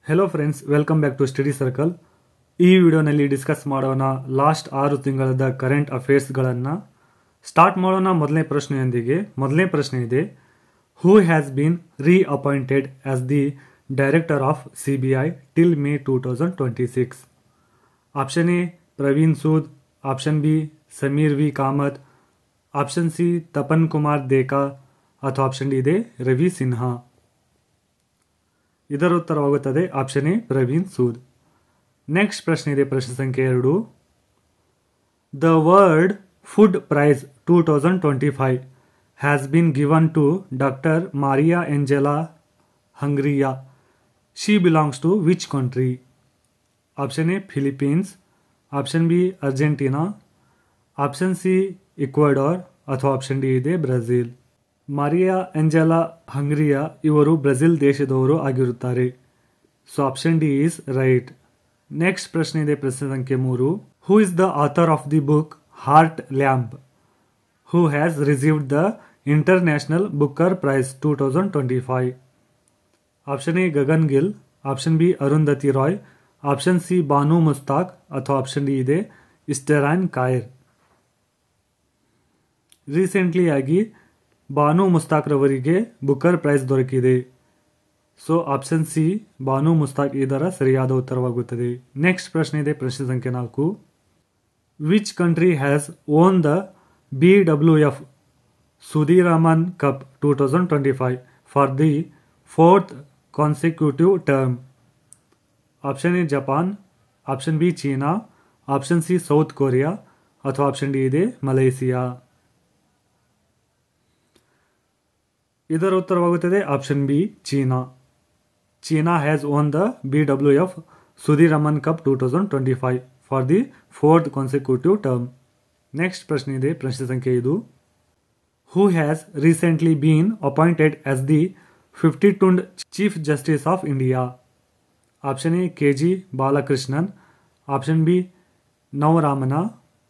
Hello friends, welcome back to study circle. ಈ ವಿಡಿಯೋನಲ್ಲಿ discuss ಮಾಡೋಣ ಲಾಸ್ಟ್ 6 ತಿಂಗಳದ ಕರೆಂಟ್ ಅಫೇರ್ಸ್ಗಳನ್ನು. ಸ್ಟಾರ್ಟ್ ಮಾಡೋಣ ಮೊದಲನೇ ಪ್ರಶ್ನೆಯೊಂದಿಗೆ. ಮೊದಲನೇ ಪ್ರಶ್ನೆ ಇದೆ, who has been reappointed as the director of CBI till May 2026? Option A Praveen Sood, option B Sameer V Kamat, option C Tapan Kumar Deka ಅಥವಾ ಆಪ್ಷನ್ ಡಿ ಇದೆ ರವಿ ಸಿನ್ಹಾ. ಇದರ ಉತ್ತರವಾಗುತ್ತದೆ option A Praveen Sood. Next ಪ್ರಶ್ನೆ ಇದೆ, ಪ್ರಶ್ನೆ ಸಂಖ್ಯೆ 2. The world food prize 2025 has been given to doctor Maria Angela Hungria. She belongs to which country? Option A Philippines, option B Argentina, option C Ecuador ಅಥವಾ option D ಇದೆ Brazil. Maria Angela Hungria ಇವರು Brazil ದೇಶದವರು ಆಗಿರುತ್ತಾರೆ. So option D is right. Next ಪ್ರಶ್ನೆ ಇದೆ, ಪ್ರಶ್ನೆ ಸಂಖ್ಯೆ 3. Who is the author of the book heart lamp who has received the international Booker prize 2025? Option A Gagan Gill, option B Arundhati Roy, option C Banu Mushtaq ಅಥವಾ option D ಇದೆ ಇಸ್ಟೆರಾನ್ coir. Recently ಆಗಿ ಬಾನು ಮುಸ್ತಾಕ್ ರವರಿಗೆ Booker prize ದೊರಕಿದೆ. So option C Banu Mushtaq ಇದರ ಸರಿಯಾದ ಉತ್ತರವಾಗುತ್ತದೆ. Next ಪ್ರಶ್ನೆ ಇದೆ, ಪ್ರಶ್ನೆ ಸಂಖ್ಯೆ 4. Which country has won the BWF Sudirman cup 2025 for the 4th consecutive term? Option A Japan, option B China, option C South Korea ಅಥವಾ ಆಪ್ಷನ್ ಡಿ ಇದೆ ಮಲೇಸಿಯಾ. ಇದರ ಉತ್ತರವಾಗುತ್ತದೆ option B China. China has won the BWF Sudirman cup 2025 for the 4th consecutive term. Next ಪ್ರಶ್ನೆ ಇದೆ, ಪ್ರಶ್ನೆ ಸಂಖ್ಯೆ 5. Who has recently been appointed as the 52nd chief justice of India? Option A KG Balakrishnan, option B ನವರಾಮನ,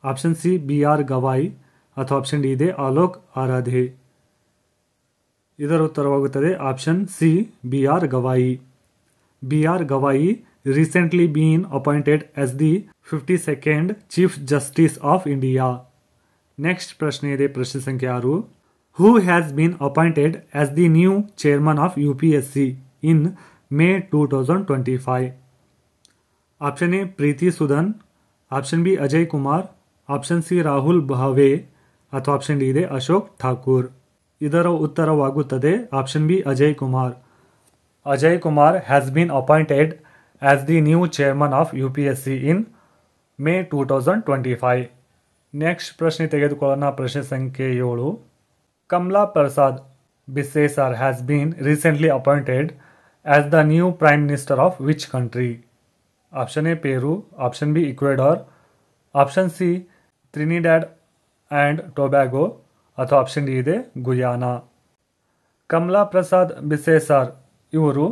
option C BR Gavai ಅಥವಾ option D ಇದೆ ಆಲೋಕ್ ಆರಾಧೆ. ಇದರ ಉತ್ತರವಾಗುತ್ತದೆ option C BR Gavai. BR Gavai recently been appointed as the 52nd Chief Justice of India. Next ಪ್ರಶ್ನೆ ಇದೆ, ಪ್ರಶ್ನೆ ಸಂಖ್ಯೆ 6. Who has been appointed as the new chairman of UPSC in May 2025? Option A Preeti Sudan, option B Ajay Kumar, option C Rahul Bhave ಅಥವಾ option D ಇದೆ ಅಶೋಕ್ ಠಾಕೂರ್. ಇದರ ಉತ್ತರವಾಗುತ್ತದೆ option B Ajay Kumar. Ajay Kumar has been appointed as the new chairman of UPSC in May 2025. Next ಪ್ರಶ್ನೆ ತೆಗೆದುಕೊಳ್ಳೋಣ, ಪ್ರಶ್ನೆ ಸಂಖ್ಯೆ 7. Kamla Persad Bissessar has been recently appointed as the new prime minister of which country? Option A Peru, option B Ecuador, option C ತ್ರಿನಿಡ್ಯಾಡ್ and Tobago ಅಥವಾ option D ಇದೆ ಗುಯಾನಾ. ಕಮಲಾ ಪ್ರಸಾದ್ ಬಿಸೇಸರ್ ಇವರು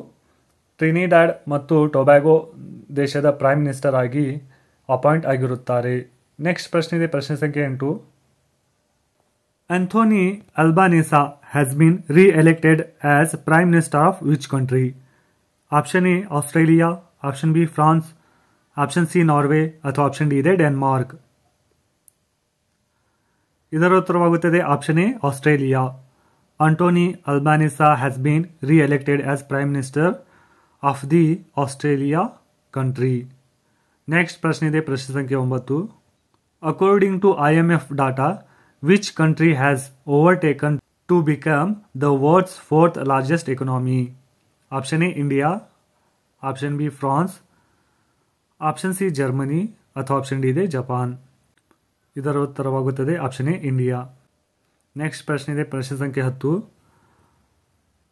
ಟ್ರಿನಿಡ್ಯಾಡ್ ಮತ್ತು Tobago ದೇಶದ prime minister ಆಗಿ ಅಪಾಯಿಂಟ್ ಆಗಿರುತ್ತಾರೆ. ನೆಕ್ಸ್ಟ್ ಪ್ರಶ್ನೆ ಇದೆ, ಪ್ರಶ್ನೆ ಸಂಖ್ಯೆ 8. Anthony Albanese has been re-elected as prime minister of which country? Option A Australia, option B France, option C Norway ಅಥವಾ ಆಪ್ಷನ್ ಡಿ ಇದೆ ಡೆನ್ಮಾರ್ಕ್. ಇದರ ಉತ್ತರವಾಗುತ್ತದೆ option A Australia. Anthony Albanese has been re-elected as prime minister of the Australia country. Next ಪ್ರಶ್ನೆ ಇದೆ, ಪ್ರಶ್ನೆ ಸಂಖ್ಯೆ 9. According to IMF data, which country has overtaken to become the world's 4th largest economy? Option A India, option B France, option C Germany ಅಥವಾ option D ಇದೆ Japan. ಇದರ ಉತ್ತರವಾಗುತ್ತದೆ option A India. Next ಪ್ರಶ್ನೆ ಇದೆ, ಪ್ರಶ್ನೆ ಸಂಖ್ಯೆ 10.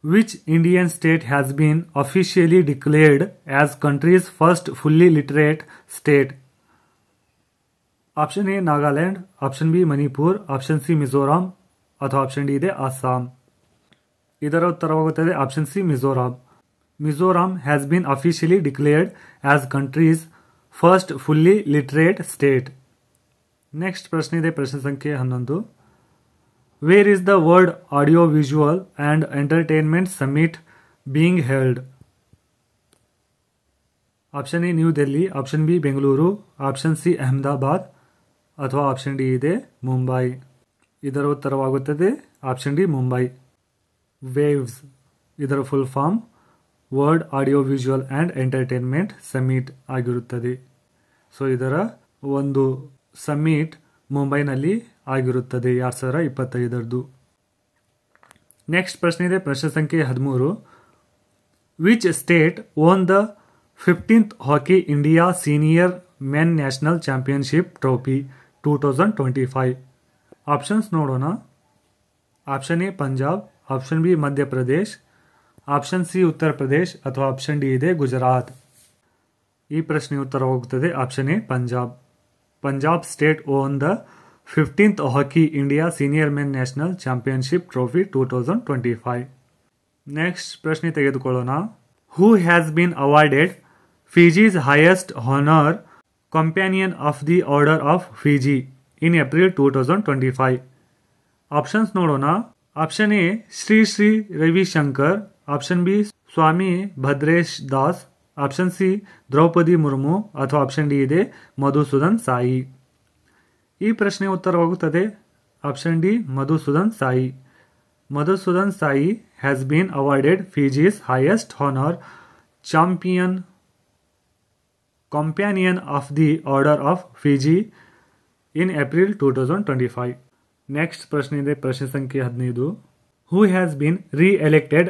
Which Indian state has been officially declared as country's first fully literate state? Option A Nagaland, option B Manipur, option C Mizoram ಅಥವಾ option D ಇದೆ ಅಸ್ಸಾಂ. ಇದರ ಉತ್ತರವಾಗುತ್ತದೆ option C Mizoram. Mizoram has been officially declared as country's first fully literate state. Next ಪ್ರಶ್ನೆ ಇದೆ, ಪ್ರಶ್ನೆ ಸಂಖ್ಯೆ 11. Where is the World Audiovisual and Entertainment Summit being held? Option A New Delhi, option B Bengaluru, option C Ahmedabad ಅಥವಾ option D ಇದೆ ಮುಂಬೈ. ಇದರ ಉತ್ತರವಾಗುತ್ತದೆ option D Mumbai. Waves ಇದರ full form world audio visual and entertainment summit ಆಗಿರುತ್ತದೆ. ಸೊ ಇದರ ಒಂದು ಸಮ್ಮಿಟ್ ಮುಂಬೈನಲ್ಲಿ ಆಗಿರುತ್ತದೆ 2025. ನೆಕ್ಸ್ಟ್ ಪ್ರಶ್ನೆ ಇದೆ, ಪ್ರಶ್ನೆ ಸಂಖ್ಯೆ 13. Which state won the 15th hockey India senior men national championship trophy 2025? Options ನೋಡೋಣ. Option A Punjab, option B Madhya Pradesh, option C Uttar Pradesh ಅಥವಾ ಆಪ್ಷನ್ ಡಿ ಇದೆ ಗುಜರಾತ್. ಈ ಪ್ರಶ್ನೆ ಉತ್ತರ ಹೋಗುತ್ತದೆ option A Punjab. Punjab state won the 15th hockey India senior men national championship trophy 2025. Next ಪ್ರಶ್ನೆ ತೆಗೆದುಕೊಳ್ಳೋಣ. Who has been awarded Fiji's highest honor companion of the order of Fiji in April 2025? Options ನೋಡೋಣ. Option A Sri Sri Ravi Shankar, option B Swami Bhadresh Das, option C Droupadi Murmu ಅಥವಾ option D ಇದೆ ಮಧುಸೂದನ್ ಸಾಯಿ. ಈ ಪ್ರಶ್ನೆ ಉತ್ತರವಾಗುತ್ತದೆ option D Madhusudan Sai. Madhusudan Sai has been awarded Fiji's highest honor companion of the order of Fiji in April 2025. Next ಪ್ರಶ್ನೆ ಇದೆ, ಪ್ರಶ್ನೆ ಸಂಖ್ಯೆ 15. Who has been re-elected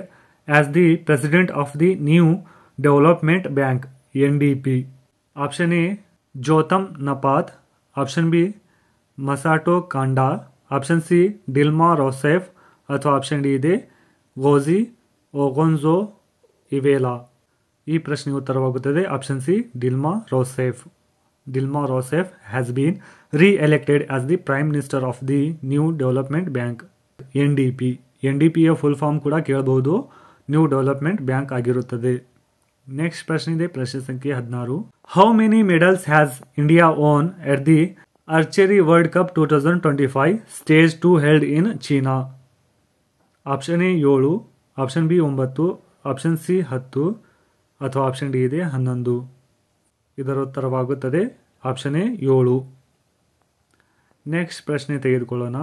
as the president of the new development bank NDP? Option A Jotham Napat, option B Masato Kanda, option C Dilma Rousseff ಅಥವಾ option D ಇದೆ Ngozi Okonjo Iweala. ಈ ಪ್ರಶ್ನೆ ಉತ್ತರವಾಗುತ್ತದೆ option C Dilma Rousseff. Dilma Rousseff has been re-elected as the prime minister of the new development bank NDP. NDPಯ full form ಕೂಡ ಕೇಳಬಹುದು, new development bank ಆಗಿರುತ್ತದೆ. Next ಪ್ರಶ್ನೆ ಇದೆ, ಪ್ರಶ್ನೆ ಸಂಖ್ಯೆ 16. How many medals has India own at the archery world cup 2025 stage 2 held in China? Option A 7, option B 9, option C 10 ಅಥವಾ option D ಇದೆ 11. ಇದರ ಉತ್ತರವಾಗುತ್ತದೆ ಆಪ್ಷನ್ ಎ 7. ನೆಕ್ಸ್ಟ್ ಪ್ರಶ್ನೆ ತೆಗೆದುಕೊಳ್ಳೋಣ.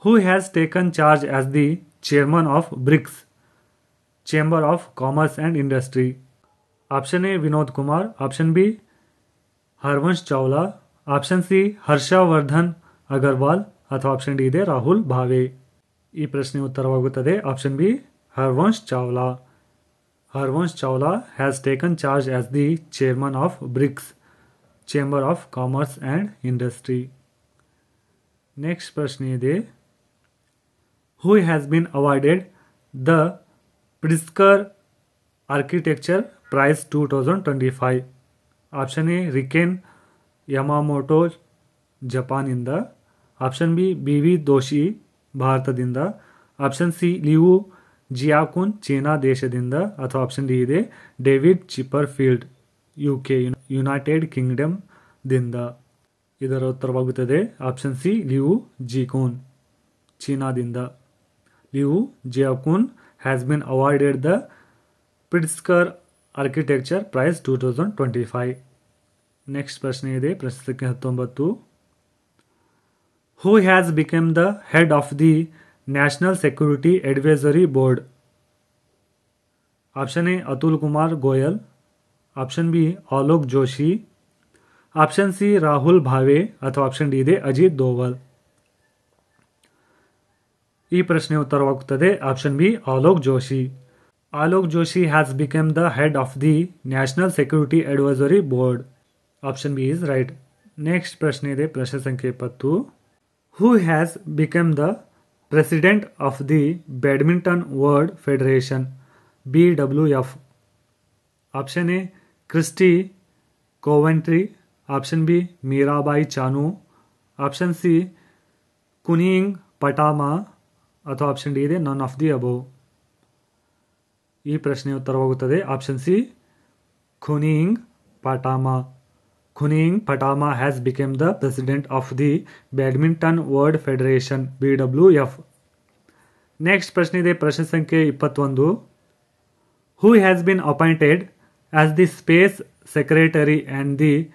Who has taken charge as the chairman of BRICS chamber of commerce and industry? Option A Vinod Kumar, option B Harvansh Chawla, option C Harshvardhan Agarwal ಅಥವಾ option D ಇದೆ ರಾಹುಲ್ ಭಾವೆ. ಈ ಪ್ರಶ್ನೆ ಉತ್ತರವಾಗುತ್ತದೆ option B Harvansh Chawla. Harvansh Chawla has taken charge as the chairman of BRICS chamber of commerce and industry. Next ಪ್ರಶ್ನೆ ಇದೆ, who has been awarded the Pritzker architecture prize 2025? Option A Riken Yamamoto ಜಪಾನಿಂದ, option B BV Doshi ಭಾರತದಿಂದ, option C Liu Jiakun ಚೀನಾ ದೇಶದಿಂದ ಅಥವಾ option D ಇದೆ David Chipperfield UK United Kingdom ದಿಂದ. ಇದರ ಉತ್ತರವಾಗುತ್ತದೆ ಆಪ್ಷನ್ ಸಿ ಲಿವು ಜಿಕೂನ್ ಚೀನಾದಿಂದ. Liu Jiakun has been awarded the Pritzker architecture prize 2025. Next ಪ್ರಶ್ನೆ ಇದೆ, ಪ್ರಶ್ನೆ ಸಂಖ್ಯೆ 19. Who has become the head of the national security advisory board? Option A Atul Kumar Goyal, option B Alok Joshi, option C Rahul Bhave ಅಥವಾ option D ಇದೆ ಅಜಿತ್ ದೋವಲ್. ಈ ಪ್ರಶ್ನೆ ಉತ್ತರವಾಗುತ್ತದೆ option B Alok Joshi. Alok Joshi has become the head of the national security advisory board. Option B is right. Next ಪ್ರಶ್ನೆ ಇದೆ, ಪ್ರಶ್ನೆ ಸಂಖ್ಯೆ 20. Who has become the president of the badminton world federation BWF? Option A Kirsty Coventry, option B Mirabai Chanu, option C Khunying Patama ಅಥವಾ option D ಇದೆ none of the above. ಈ ಪ್ರಶ್ನೆ ಉತ್ತರವಾಗುತ್ತದೆ option C Khunying Patama. Khunying Patama has become the president of the badminton world federation BWF. Next ಪ್ರಶ್ನೆ ಇದೆ, ಪ್ರಶ್ನೆ ಸಂಖ್ಯೆ 21. Who has been appointed as the Space Secretary and the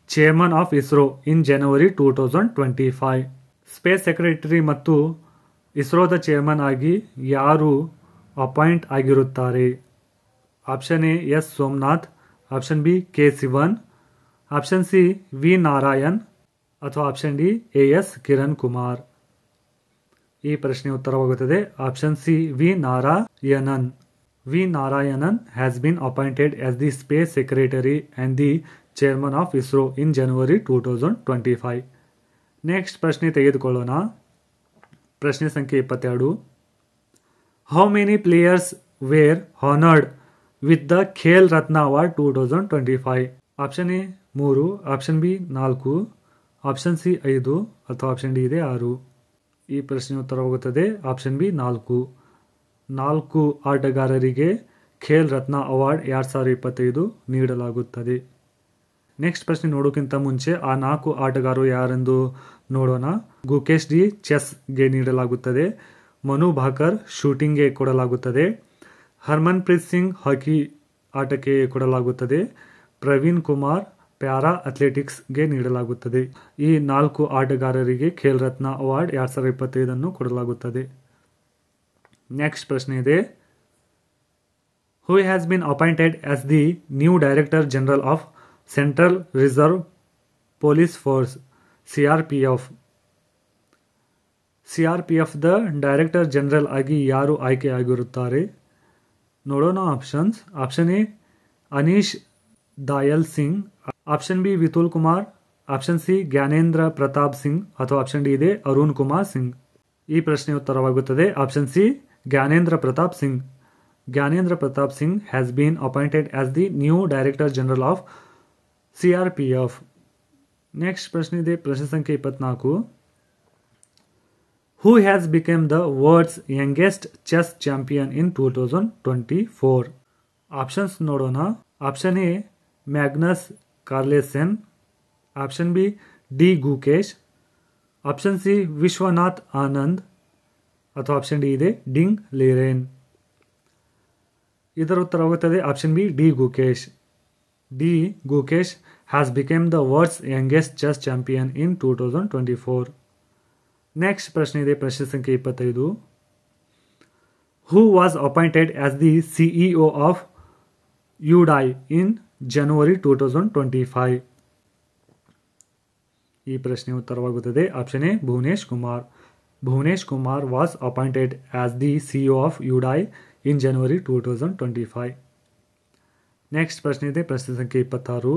Chairman of ISRO in January 2025. Space secretary ಮತ್ತು ಇಸ್ರೋದ chairman ಆಗಿ ಯಾರು appoint ಆಗಿರುತ್ತಾರೆ? Option A S Somnath, option B K Sivan, option C V Narayan ಅಥವಾ option D A S Kiran Kumar. ಈ ಪ್ರಶ್ನೆ ಉತ್ತರವಾಗುತ್ತದೆ option C V Narayanan. V Narayanan has been appointed as the space secretary and the chairman of ISRO in January 2025. Next ಪ್ರಶ್ನೆ ತೆಗೆದುಕೊಳ್ಳೋಣ. ಪ್ರಶ್ನೆ ಸಂಖ್ಯೆ 22. How many players were honoured with the Khel Ratna award 2025? Option A 3, option B 4, option C 5 ಅಥವಾ option D ಇದೆ 6. ಈ ಪ್ರಶ್ನೆ ಉತ್ತರವಾಗುತ್ತದೆ option B 4. 4 ಆಟಗಾರರಿಗೆ ಖೇಲ್ ರತ್ನ ಅವಾರ್ಡ್ 2025 ನೀಡಲಾಗುತ್ತದೆ. ನೆಕ್ಸ್ಟ್ ಪ್ರಶ್ನೆ ನೋಡೋಕ್ಕಿಂತ ಮುಂಚೆ ಆ 4 ಆಟಗಾರರು ಯಾರೆಂದು ನೋಡೋಣ. ಗುಕೇಶ್ ಡಿ ಚೆಸ್ಗೆ ನೀಡಲಾಗುತ್ತದೆ, ಮನು ಭಾಕರ್ ಶೂಟಿಂಗ್ಗೆ ಕೊಡಲಾಗುತ್ತದೆ, ಹರ್ಮನ್ ಪ್ರೀತ್ ಸಿಂಗ್ ಹಾಕಿ ಆಟಕ್ಕೆ ಕೊಡಲಾಗುತ್ತದೆ, ಪ್ರವೀಣ್ ಕುಮಾರ್ ಪ್ಯಾರಾ ಅಥ್ಲೆಟಿಕ್ಸ್ಗೆ ನೀಡಲಾಗುತ್ತದೆ. ಈ 4 ಆಟಗಾರರಿಗೆ ಖೇಲ್ ರತ್ನ ಅವಾರ್ಡ್ 2025 ಕೊಡಲಾಗುತ್ತದೆ. ನೆಕ್ಸ್ಟ್ ಪ್ರಶ್ನೆ ಇದೆ, who has been appointed as the new director general of central reserve police force CRPF? CRPF ದ ಡೈರೆಕ್ಟರ್ ಜನರಲ್ ಆಗಿ ಯಾರು ಆಯ್ಕೆ ಆಗಿರುತ್ತಾರೆ? ನೋಡೋಣ options. Option A Anish Dayal Singh, option B Vitul Kumar, option C Gyanendra Pratap Singh ಅಥವಾ ಆಪ್ಷನ್ ಡಿ ಇದೆ ಅರುಣ್ ಕುಮಾರ್ ಸಿಂಗ್. ಈ ಪ್ರಶ್ನೆ ಉತ್ತರವಾಗುತ್ತದೆ option C Gyanendra Pratap Singh. Gyanendra Pratap Singh has been appointed as the new director general of CRPF. Next ಪ್ರಶ್ನೆ ಇದೆ ಪ್ರಶ್ನೆ ಸಂಖ್ಯೆ 24. Who has become the world's youngest chess champion in 2024? Options ನೋಡೋಣ. Option A Magnus Carlsen, option B D Gukesh, option C Vishwanath Anand ಅಥವಾ option D ಇದೆ Ding Liren. ಇದರ ಉತ್ತರವಾಗುತ್ತದೆ option B D Gukesh. D Gukesh has become the world's youngest chess champion in 2024. Next ಪ್ರಶ್ನೆ ಇದೆ ಪ್ರಶ್ನೆ ಸಂಖ್ಯೆ 25. Who was appointed as the CEO of UIDAI in January 2025? ಈ ಪ್ರಶ್ನೆ ಉತ್ತರವಾಗುತ್ತದೆ option A Bhuvnesh Kumar. Bhuvnesh Kumar was appointed as the CEO of UIDAI in January 2025. Next ಪ್ರಶ್ನೆ ಇದೆ ಪ್ರಶ್ನೆ ಸಂಖ್ಯೆ 26.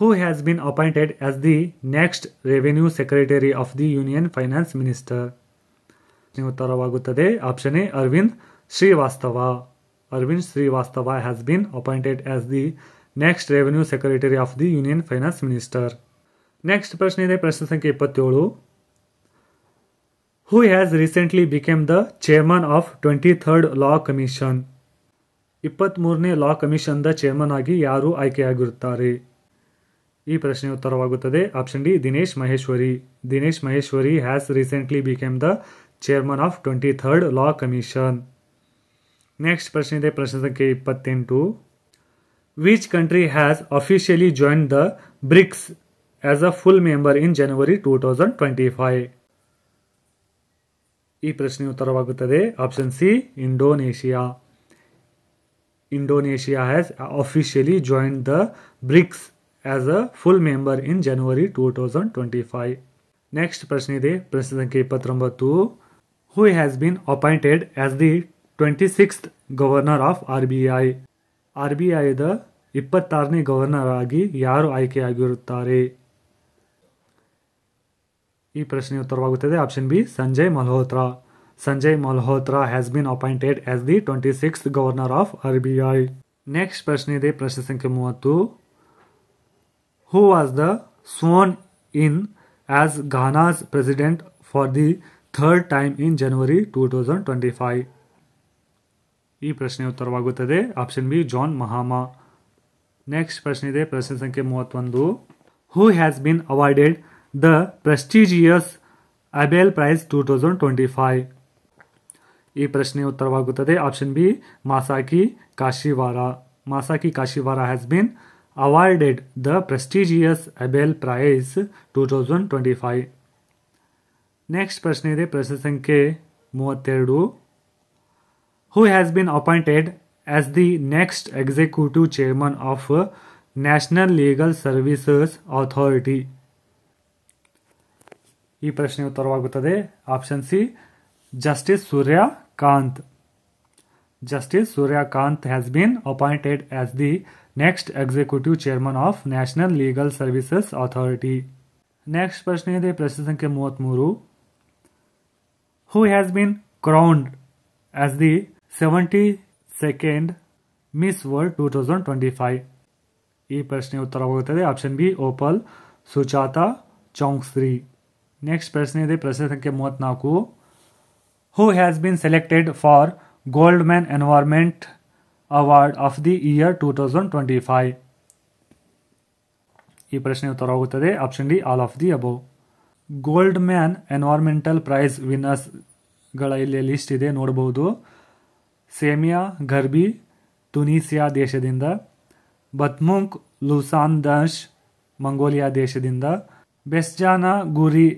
Who has been appointed as the next revenue secretary of the union finance minister? ಉತ್ತರವಾಗುತ್ತದೆ option A Arvind Shrivastava. Arvind Shrivastava has been appointed as the next revenue secretary of the union finance minister. Next ಪ್ರಶ್ನೆ ಇದೆ ಪ್ರಶ್ನೆ ಸಂಖ್ಯೆ 27. Who has recently became the chairman of 23rd law commission? 23ನೇ law commission ದ chairman ಆಗಿ ಯಾರು ಆಯ್ಕೆಯಾಗಿರುತ್ತಾರೆ? ಈ ಪ್ರಶ್ನೆ ಉತ್ತರವಾಗುತ್ತದೆ option D Dinesh Maheshwari. Dinesh Maheshwari has recently became the chairman of 23rd law commission. Next ಪ್ರಶ್ನೆ ಇದೆ ಪ್ರಶ್ನೆ ಸಂಖ್ಯೆ 28. Which country has officially join the BRICS as a full member in January 2025? ಈ ಪ್ರಶ್ನೆ ಉತ್ತರವಾಗುತ್ತದೆ option C Indonesia. Indonesia has officially join the BRICS as a full member in January 2025. Next ಪ್ರಶ್ನೆ ಇದೆ ಪ್ರಶ್ನೆ ಸಂಖ್ಯೆ 29. Who has been appointed as the 26th governor of RBI? RBIದ 26ನೇ governor ಆಗಿ ಯಾರು ಆಯ್ಕೆಯಾಗಿರುತ್ತಾರೆ? ಈ ಪ್ರಶ್ನೆ ಉತ್ತರವಾಗುತ್ತದೆ option B Sanjay Malhotra. Sanjay Malhotra has been appointed as the 26th governor of RBI. Next ಪ್ರಶ್ನೆ ಇದೆ ಪ್ರಶ್ನೆ ಸಂಖ್ಯೆ 30. Who was the sworn in as Ghana's president for the 3rd time in January 2025? ಈ ಪ್ರಶ್ನೆ ಉತ್ತರವಾಗುತ್ತದೆ option B John Mahama. Next ಪ್ರಶ್ನೆ ಇದೆ ಪ್ರಶ್ನೆ ಸಂಖ್ಯೆ 31. Who has been awarded the prestigious Abel prize 2025? ಈ ಪ್ರಶ್ನೆಯ ಉತ್ತರವಾಗುತ್ತದೆ option B Masaki Kashiwara. Masaki Kashiwara has been awarded the prestigious Abel Prize 2025. Next ಪ್ರಶ್ನೆ ಇದೆ, ಪ್ರಶ್ನೆ ಸಂಖ್ಯೆ 32. Who has been appointed as the next executive chairman of National Legal Services Authority? ಈ ಪ್ರಶ್ನೆ ಉತ್ತರವಾಗುತ್ತದೆ option C justice Suryakant. Justice Suryakant has been appointed as the next executive chairman of National Legal Services Authority. Next ಪ್ರಶ್ನೆ ಇದೆ, ಪ್ರಶ್ನೆ ಸಂಖ್ಯೆ 33. Who has been crowned as the 72nd Miss World 2025? ಈ ಪ್ರಶ್ನೆ ಉತ್ತರವಾಗುತ್ತದೆ ಆಪ್ಷನ್ ಬಿ ಓಪಲ್ ಸುಚಾತಾ ಚೌಂಗ್ಸ್ರಿ. ನೆಕ್ಸ್ಟ್ ಪ್ರಶ್ನೆ ಇದೆ, ಪ್ರಶ್ನೆ ಸಂಖ್ಯೆ 34. Who has been selected for Goldman Environment Award of the Year 2025? ಈ ಪ್ರಶ್ನೆ ಉತ್ತರವಾಗುತ್ತದೆ option D all of the above. Goldman environmental prize winners ಗಳ ಇಲ್ಲಿ ಲಿಸ್ಟ್ ಇದೆ, ನೋಡಬಹುದು. ಸೇಮಿಯಾ ಘರ್ಬಿ ತುನಿಸಿಯಾ ದೇಶದಿಂದ, ಬತ್ಮುಂಕ್ ಲುಸಾನ್ದಶ್ ಮಂಗೋಲಿಯಾ ದೇಶದಿಂದ, ಬೆಸ್ಜಾನಾ ಗುರಿ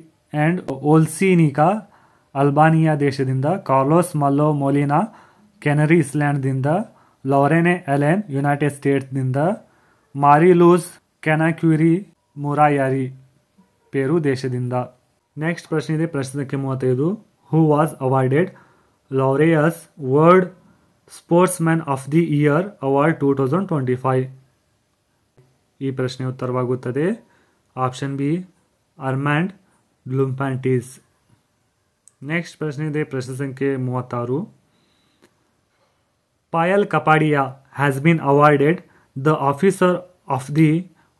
ಅಂಡ್ ಓಲ್ಸಿನಿಕಾ ಅಲ್ಬಾನಿಯಾ ದೇಶದಿಂದ, ಕಾರ್ಲೋಸ್ ಮಲ್ಲೋ ಮೊಲಿನಾ ಕೆನರಿ ಐಸ್ಲ್ಯಾಂಡ್ದಿಂದ, ಲೌರೆನೆ ಎಲೆನ್ ಯುನೈಟೆಡ್ ಸ್ಟೇಟ್ಸ್ನಿಂದ, ಮಾರಿಲೂಸ್ ಕೆನಾಕ್ಯೂರಿ ಮುರಾಯಾರಿ ಪೇರು ದೇಶದಿಂದ. ನೆಕ್ಸ್ಟ್ ಪ್ರಶ್ನೆ ಇದೆ, ಪ್ರಶ್ನೆ ಸಂಖ್ಯೆ 35. Who was awarded Laureus world sportsman of the year award 2025? ಈ ಪ್ರಶ್ನೆ ಉತ್ತರವಾಗುತ್ತದೆ option B Armand Duplantis. Next ಪ್ರಶ್ನೆ ಇದೆ, ಪ್ರಶ್ನೆ ಸಂಖ್ಯೆ 36. Payal Kapadia has been awarded the officer of the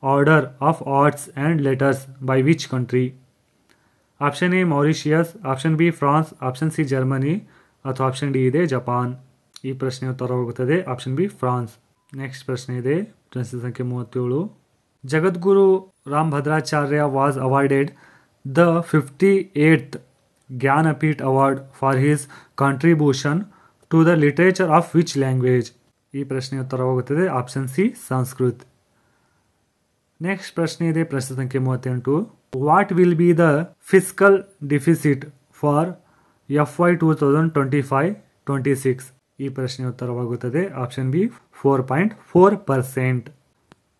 order of arts and letters by which country? Option A Mauritius, option B France, option C Germany ಅಥವಾ option D ಇದೆ Japan. ಈ ಪ್ರಶ್ನೆ ಉತ್ತರವಾಗುತ್ತದೆ option B France. Next ಪ್ರಶ್ನೆ ಇದೆ, ಪ್ರಶ್ನೆ ಸಂಖ್ಯೆ 37. Jagadguru Rambhadracharya was awarded the 58th Jnanpith Award for his contribution to the literature of which language? ಈ ಪ್ರಶ್ನೆ ಉತ್ತರವಾಗುತ್ತದೆ ಆಪ್ಷನ್ ಸಿ ಸಂಸ್ಕೃತ್. ನೆಕ್ಸ್ಟ್ ಪ್ರಶ್ನೆ ಇದೆ, ಪ್ರಶ್ನೆ ಸಂಖ್ಯೆ 38. What will be the fiscal deficit for FY 2025-26? ಈ ಪ್ರಶ್ನೆ ಉತ್ತರವಾಗುತ್ತದೆ ಆಪ್ಷನ್ ಬಿ 4.4%.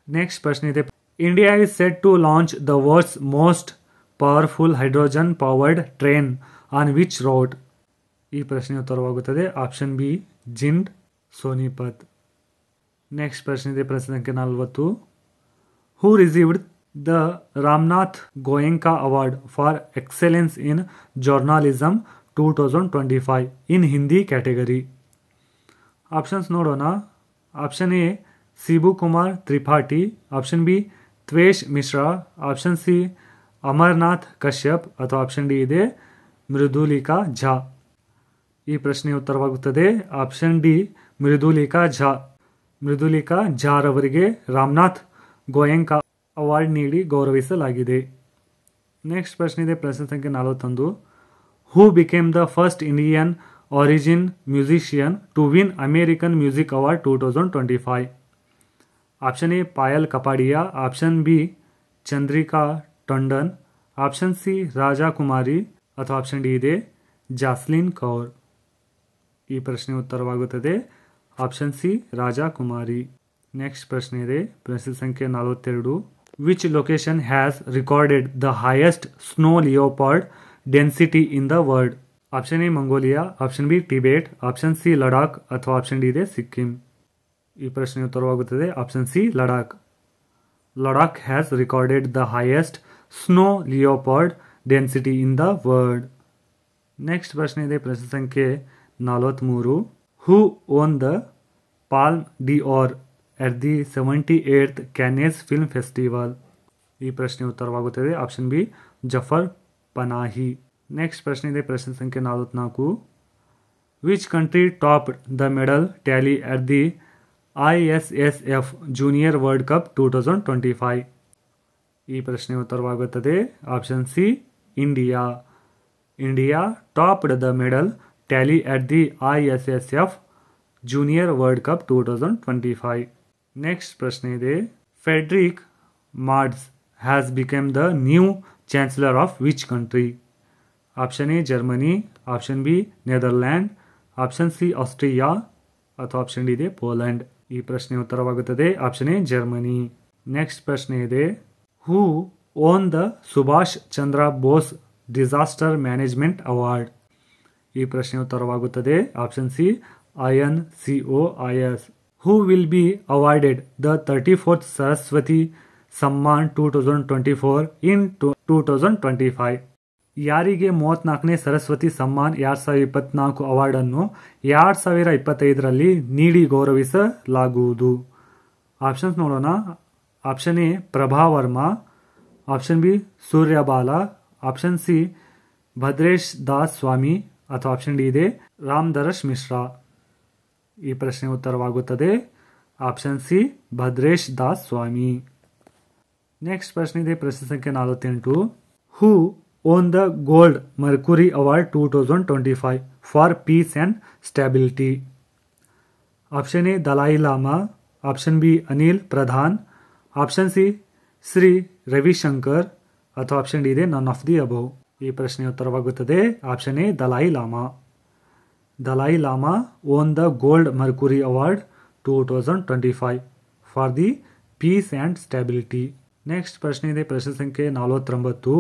ನೆಕ್ಸ್ಟ್ ಪ್ರಶ್ನೆ ಇದೆ, India is set to launch the world's most powerful hydrogen powered train on which road? ಈ ಪ್ರಶ್ನೆ ಉತ್ತರವಾಗುತ್ತದೆ option B Jind Sonipat. Next ಪ್ರಶ್ನೆ ಇದೆ, ಪ್ರಶ್ನೆ ಸಂಖ್ಯೆ 40. Who received the Ramnath Goenka award for excellence in journalism 2025 in Hindi category? Options ನೋಡೋಣ. Option A Sibu Kumar Tripathi, option B Tvesh Mishra, option C Amarnath Kashyap ಅಥವಾ option D ಇದೆ ಮೃದುಲಿಕಾ ಝಾ. ಈ ಪ್ರಶ್ನೆ ಉತ್ತರವಾಗುತ್ತದೆ ಆಪ್ಷನ್ ಡಿ ಮೃದುಲಿಕಾ ಝಾ. ಮೃದುಲಿಕಾ ಝಾ ರವರಿಗೆ ರಾಮನಾಥ್ ಗೋಯಂಕಾ ಅವಾರ್ಡ್ ನೀಡಿ ಗೌರವಿಸಲಾಗಿದೆ. ನೆಕ್ಸ್ಟ್ ಪ್ರಶ್ನೆ ಇದೆ, ಪ್ರಶ್ನೆ ಸಂಖ್ಯೆ 41. Who became the first Indian origin musician to win American music award 2025? Option A Payal Kapadia, option B Chandrika Tandon, option C Raja Kumari ಅಥವಾ ಆಪ್ಷನ್ ಡಿ ಇದೆ ಜಾಸ್ಲಿನ್ ಕೌರ್. ಈ ಪ್ರಶ್ನೆ ಉತ್ತರವಾಗುತ್ತದೆ option C Raja Kumari. Next ಪ್ರಶ್ನೆ ಇದೆ, ಪ್ರಶ್ನೆ ಸಂಖ್ಯೆ 42. Which location has recorded the highest snow leopard density in the world? Option A Mongolia, option B Tibet, option C Ladakh ಅಥವಾ ಆಪ್ಷನ್ ಡಿ ಇದೆ ಸಿಕ್ಕಿಂ. ಈ ಪ್ರಶ್ನೆ ಉತ್ತರವಾಗುತ್ತದೆ option C Ladakh. Ladakh has recorded the highest snow leopard density in the world. Next ಪ್ರಶ್ನೆ ಇದೆ, ಪ್ರಶ್ನೆ ಸಂಖ್ಯೆ 43. Who won the Palme d'Or at the 78th Cannes film festival? ಈ ಪ್ರಶ್ನೆ ಉತ್ತರವಾಗುತ್ತದೆ option B Jafar Panahi. Next ಪ್ರಶ್ನೆ ಇದೆ, ಪ್ರಶ್ನೆ ಸಂಖ್ಯೆ 44. Which country topped the medal tally at the ISSF junior world cup 2025? ಈ ಪ್ರಶ್ನೆ ಉತ್ತರವಾಗುತ್ತದೆ option C India. India topped the medal tally at the ISSF Junior World Cup 2025. Next ಪ್ರಶ್ನೆ ಇದೆ, Frederick Marx has become the new chancellor of which country? Option A Germany, option B Netherland, option C Austria ಅಥವಾ option D ಇದೆ Poland. ಈ ಪ್ರಶ್ನೆ ಉತ್ತರವಾಗುತ್ತದೆ option A Germany. Next ಪ್ರಶ್ನೆ ಇದೆ, who won the Subhash Chandra Bose disaster management award? ಈ ಪ್ರಶ್ನೆ ಉತ್ತರವಾಗುತ್ತದೆ option C INCOIS. Who will be awarded the 34th Saraswati Samman 2024 in 2025? ಯಾರಿಗೆ 34ನೇ ಸರಸ್ವತಿ ಸಮ್ಮಾನ್ 2024 ಅವಾರ್ಡ್ ಅನ್ನು 2025ರಲ್ಲಿ ನೀಡಿ ಗೌರವಿಸಲಾಗುವುದು? ಆಪ್ಷನ್ಸ್ ನೋಡೋಣ. Option A Prabha Varma, option B Suryabala, option C Bhadresh Das Swami ಅಥವಾ ಆಪ್ಷನ್ ಡಿ ಇದೆ ರಾಮದರಶ್ ಮಿಶ್ರಾ. ಈ ಪ್ರಶ್ನೆ ಉತ್ತರವಾಗುತ್ತದೆ option C Bhadresh Das Swami. Next ಪ್ರಶ್ನೆ ಇದೆ ಪ್ರಶ್ನೆ ಸಂಖ್ಯೆ 48. Who won the Gold Mercury award 2025 for peace and stability? Option A Dalai Lama, option B Anil Pradhan, option C Sri Ravishankar ಅಥವಾ ಆಪ್ಷನ್ ಡಿ ಇದೆ ನನ್ ಆಫ್ ದಿ ಅಬೌವ್. ಈ ಪ್ರಶ್ನೆ ಉತ್ತರವಾಗುತ್ತದೆ option A Dalai Lama. Dalai Lama won the Gold Mercury award 2025 for the peace and stability. Next ಪ್ರಶ್ನೆ ಇದೆ ಪ್ರಶ್ನೆ ಸಂಖ್ಯೆ 49.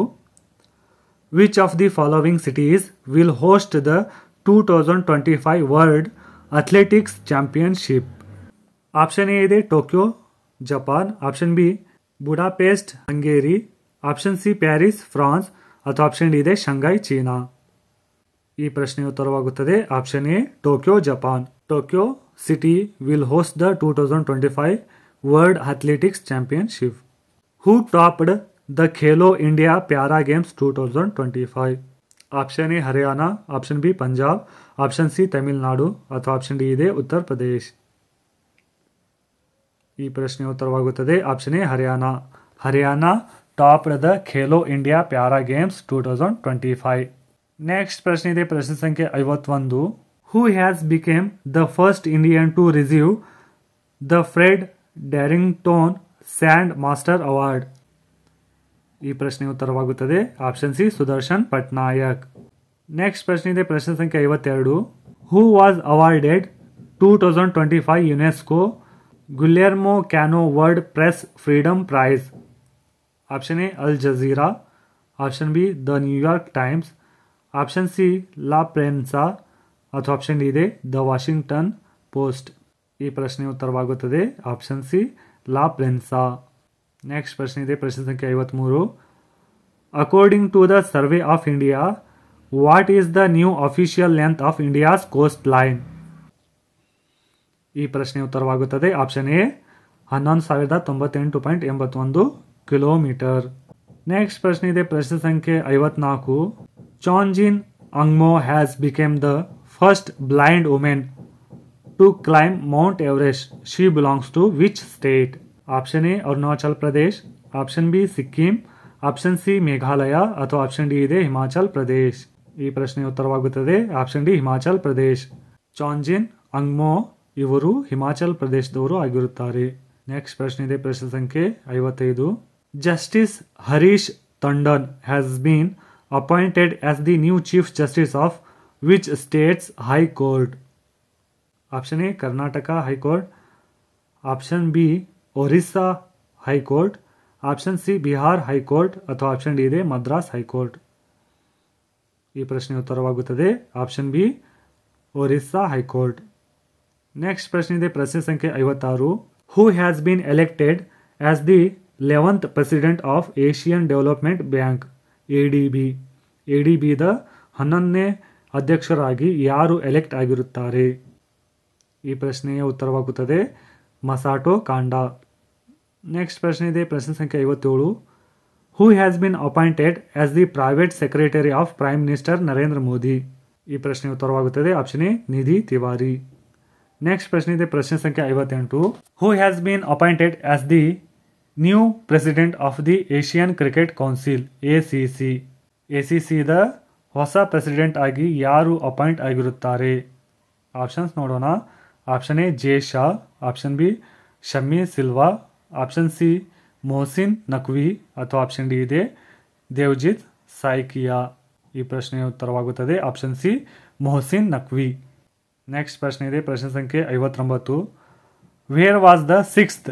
Which of the following cities will host the 2025 world athletics championship? Option A ಇದೆ Tokyo Japan, option B Budapest Hungary, option C Paris France ಅಥವಾ option D ಇದೆ Shanghai China. ಈ ಪ್ರಶ್ನೆ ಉತ್ತರವಾಗುತ್ತದೆ option A Tokyo Japan. Tokyo city will host the 2025 world athletics championship. Who topped the Khelo India para games 2025? Option A Haryana, option B Punjab, option C Tamil Nadu ಅಥವಾ option D ಇದೆ ಉತ್ತರ ಪ್ರದೇಶ್. ಈ ಪ್ರಶ್ನೆ ಉತ್ತರವಾಗುತ್ತದೆ option A Haryana. Haryana topped the Khelo India para games 2025. Next ಪ್ರಶ್ನೆ ಇದೆ ಪ್ರಶ್ನೆ ಸಂಖ್ಯೆ 51. Who has become the first Indian to receive the Fred Darrington sand master award? ಈ ಪ್ರಶ್ನೆ ಉತ್ತರವಾಗುತ್ತದೆ option C Sudarshan Patnaik. Next ಪ್ರಶ್ನೆ ಇದೆ ಪ್ರಶ್ನೆ ಸಂಖ್ಯೆ 52. Who was awarded 2025 UNESCO Guillermo Cano world press freedom prize? Option A Al Jazeera, option B the New York Times, option C La Prensa ಅಥವಾ option D ಇದೆ the Washington Post. ಈ ಪ್ರಶ್ನೆ ಉತ್ತರವಾಗುತ್ತದೆ option C La Prensa. Next ಪ್ರಶ್ನೆ ಇದೆ ಪ್ರಶ್ನೆ ಸಂಖ್ಯೆ 53. According to the survey of India, what is the new official length of India's coast line? ಈ ಪ್ರಶ್ನೆ ಉತ್ತರವಾಗುತ್ತದೆ ಆಪ್ಷನ್ ಎ 11,098.81 ಕಿಲೋಮೀಟರ್. ನೆಕ್ಸ್ಟ್ ಪ್ರಶ್ನೆ ಇದೆ ಪ್ರಶ್ನೆ ಸಂಖ್ಯೆ 54. Chhonzin Angmo has become the first blind women to climb Mount Everest. She belongs to which state? Option A Arunachal Pradesh, option B Sikkim, option C Meghalaya ಅಥವಾ option D ಇದೆ ಹಿಮಾಚಲ್ ಪ್ರದೇಶ್. ಈ ಪ್ರಶ್ನೆ ಉತ್ತರವಾಗುತ್ತದೆ ಆಪ್ಷನ್ ಡಿ ಹಿಮಾಚಲ್ ಪ್ರದೇಶ್. ಚೌನ್ಜಿನ್ ಅಂಗ್ಮೋ ಇವರು ಹಿಮಾಚಲ್ ಪ್ರದೇಶದವರು ಆಗಿರುತ್ತಾರೆ. ನೆಕ್ಸ್ಟ್ ಪ್ರಶ್ನೆ ಇದೆ ಪ್ರಶ್ನೆ ಸಂಖ್ಯೆ 55. Justice Harish Tandon has been appointed as the new chief justice of which states high court? Option A Karnataka high court, option B Orissa high court, option C Bihar high court ಅಥವಾ ಆಪ್ಷನ್ ಡಿ ಇದೆ ಮದ್ರಾಸ್ ಹೈಕೋರ್ಟ್. ಈ ಪ್ರಶ್ನೆ ಉತ್ತರವಾಗುತ್ತದೆ option B Orissa high court. Next ಪ್ರಶ್ನೆ ಇದೆ ಪ್ರಶ್ನೆ ಸಂಖ್ಯೆ 56. Who has been elected as the 11th president of Asian development bank ADB? ADBದ 11ನೇ ಅಧ್ಯಕ್ಷರಾಗಿ ಯಾರು ಎಲೆಕ್ಟ್ ಆಗಿರುತ್ತಾರೆ? ಈ ಪ್ರಶ್ನೆಯ ಉತ್ತರವಾಗುತ್ತದೆ ಮಸಾಟೋ ಕಾಂಡಾ. ನೆಕ್ಸ್ಟ್ ಪ್ರಶ್ನೆ ಇದೆ ಪ್ರಶ್ನೆ ಸಂಖ್ಯೆ 57. Who has been appointed as the private secretary of prime minister Narendra Modi? ಈ ಪ್ರಶ್ನೆ ಉತ್ತರವಾಗುತ್ತದೆ option A Nidhi Tiwari. Next ಪ್ರಶ್ನೆ ಇದೆ ಪ್ರಶ್ನೆ ಸಂಖ್ಯೆ 58. Who has been appointed as the new president of the Asian cricket council ACC? ACCದ ಹೊಸ ಪ್ರೆಸಿಡೆಂಟ್ ಆಗಿ ಯಾರು ಅಪಾಯಿಂಟ್ ಆಗಿರುತ್ತಾರೆ? ಆಪ್ಷನ್ಸ್ ನೋಡೋಣ. Option A Jay Shah, option B Shammi Silva, option C Mohsin Naqvi ಅಥವಾ ಆಪ್ಷನ್ ಡಿ ಇದೆ ದೇವ್ಜಿತ್ ಸಾಯ್ಕಿಯಾ. ಈ ಪ್ರಶ್ನೆಯ ಉತ್ತರವಾಗುತ್ತದೆ option C Mohsin Naqvi. Next ಪ್ರಶ್ನೆ ಇದೆ, ಪ್ರಶ್ನೆ ಸಂಖ್ಯೆ 59. Where was the 6th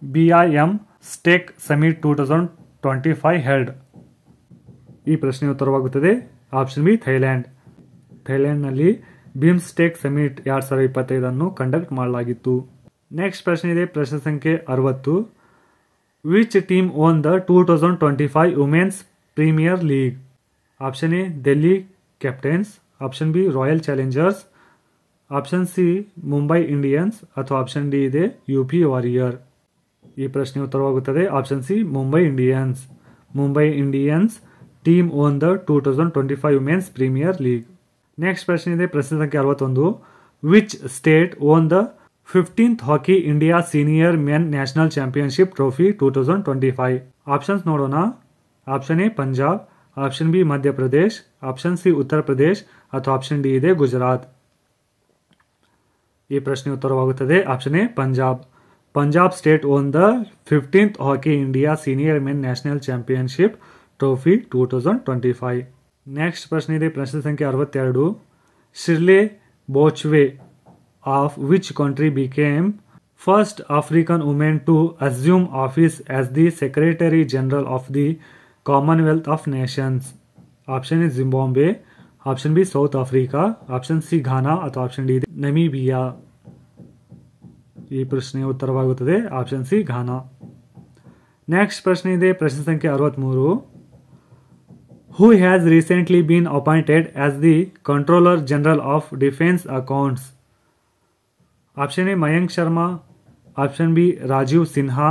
BIM ಸ್ಟೇಕ್ ಸಮಿಟ್ 2025 ಹೆಲ್ಡ್? ಈ ಪ್ರಶ್ನೆಯ ಉತ್ತರವಾಗುತ್ತದೆ ಆಪ್ಷನ್ ಬಿ ಥೈಲ್ಯಾಂಡ್. ಥೈಲ್ಯಾಂಡ್ನಲ್ಲಿ ಬಿಮ್ಸ್ಟೆಕ್ ಸಮಿಟ್ 2025 ಕಂಡಕ್ಟ್ ಮಾಡಲಾಗಿತ್ತು. ನೆಕ್ಸ್ಟ್ ಪ್ರಶ್ನೆ ಇದೆ, ಪ್ರಶ್ನೆ ಸಂಖ್ಯೆ 60. Which team won the 2025 women's premier league? Option A Delhi capitals, option B royal challengers, option C Mumbai Indians ಅಥವಾ ಆಪ್ಷನ್ ಡಿ ಇದೆ UP ವಾರಿಯರ್. ಈ ಪ್ರಶ್ನೆ ಉತ್ತರವಾಗುತ್ತದೆ option C Mumbai Indians. Mumbai Indians team won the 2025 women's premier league. Next ಪ್ರಶ್ನೆ ಇದೆ, ಪ್ರಶ್ನೆ ಸಂಖ್ಯೆ 61. Which state won the 15th hockey India senior men national championship trophy 2025? Options ನೋಡೋಣ. Option A Punjab, option B Madhya Pradesh, option C Uttar Pradesh ಅಥವಾ option D ಇದೆ ಗುಜರಾತ್. ಈ ಪ್ರಶ್ನೆ ಉತ್ತರವಾಗುತ್ತದೆ option A Punjab. Punjab state won the 15th hockey India senior men national championship trophy 2025. Next ಪ್ರಶ್ನೆ ಇದೆ, ಪ್ರಶ್ನೆ ಸಂಖ್ಯೆ 62. Shirley Botchwey of which country became first African women to assume office as the secretary general of the Commonwealth of Nations? Option A Zimbabwe, option B South Africa, option C Ghana ಅಥವಾ option D Namibia. ಈ ಪ್ರಶ್ನೆಯ ಉತ್ತರವಾಗುತ್ತದೆ option C Ghana. Next ಪ್ರಶ್ನೆ ಇದೆ, ಪ್ರಶ್ನೆ ಸಂಖ್ಯೆ 63. Who has recently been appointed as the controller general of defence accounts? Option A Mayank Sharma, option B Rajiv Sinha,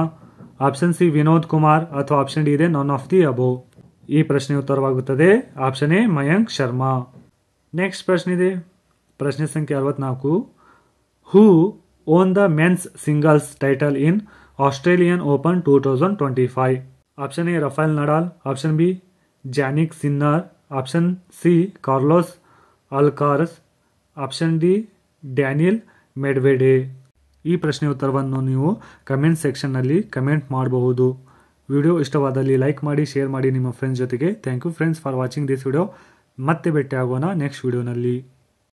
option C Vinod Kumar ಅಥವಾ option D ಇದೆ ನಾನ್ ಆಫ್ ದಿ ಅಬೋವ್. ಈ ಪ್ರಶ್ನೆ ಉತ್ತರವಾಗುತ್ತದೆ option A Mayank Sharma. Next ಪ್ರಶ್ನೆ ಇದೆ, ಪ್ರಶ್ನೆ ಸಂಖ್ಯೆ 64. Who won the men's singles title in Australian open 2025? Option A Rafael Nadal, option B Jannik Sinner, option C Carlos Alcaraz, option D Daniel Medvedev. ಈ ಪ್ರಶ್ನೆ ಉತ್ತರವನ್ನು ನೀವು ಕಮೆಂಟ್ ಸೆಕ್ಷನ್ನಲ್ಲಿ ಕಮೆಂಟ್ ಮಾಡಬಹುದು. ವಿಡಿಯೋ ಇಷ್ಟವಾದಲ್ಲಿ ಲೈಕ್ ಮಾಡಿ, ಶೇರ್ ಮಾಡಿ ನಿಮ್ಮ ಫ್ರೆಂಡ್ಸ್ ಜೊತೆಗೆ. Thank you friends for watching this video. ಮತ್ತೆ ಭೇಟಿ ಆಗೋಣ ನೆಕ್ಸ್ಟ್ ವಿಡಿಯೋನಲ್ಲಿ.